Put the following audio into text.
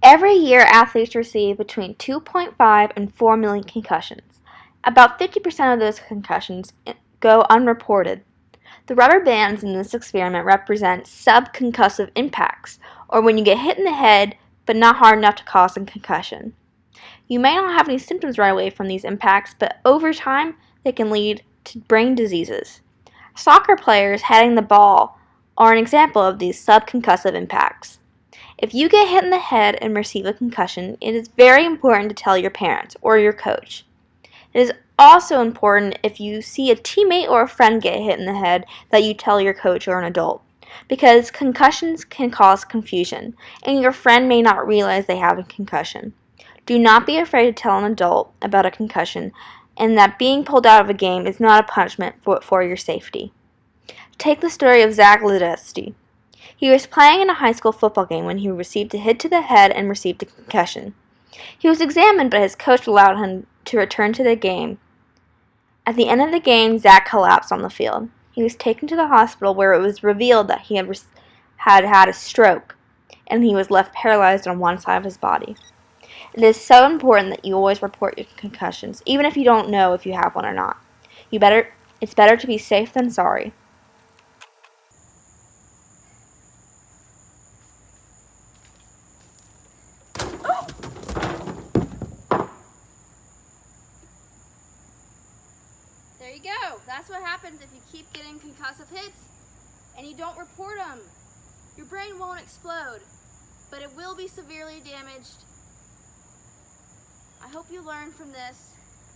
Every year, athletes receive between 2.5 and 4 million concussions. About 50% of those concussions go unreported. The rubber bands in this experiment represent sub-concussive impacts, or when you get hit in the head but not hard enough to cause a concussion. You may not have any symptoms right away from these impacts, but over time they can lead to brain diseases. Soccer players heading the ball are an example of these sub-concussive impacts. If you get hit in the head and receive a concussion, it is very important to tell your parents or your coach. It is also important if you see a teammate or a friend get hit in the head that you tell your coach or an adult, because concussions can cause confusion, and your friend may not realize they have a concussion. Do not be afraid to tell an adult about a concussion and that being pulled out of a game is not a punishment for your safety. Take the story of Zach Ledesky. He was playing in a high school football game when he received a hit to the head and received a concussion. He was examined, but his coach allowed him to return to the game. At the end of the game, Zach collapsed on the field. He was taken to the hospital where it was revealed that he had a stroke, and he was left paralyzed on one side of his body. It is so important that you always report your concussions, even if you don't know if you have one or not. It's better to be safe than sorry. There you go. That's what happens if you keep getting concussive hits and you don't report them. Your brain won't explode, but it will be severely damaged. I hope you learned from this.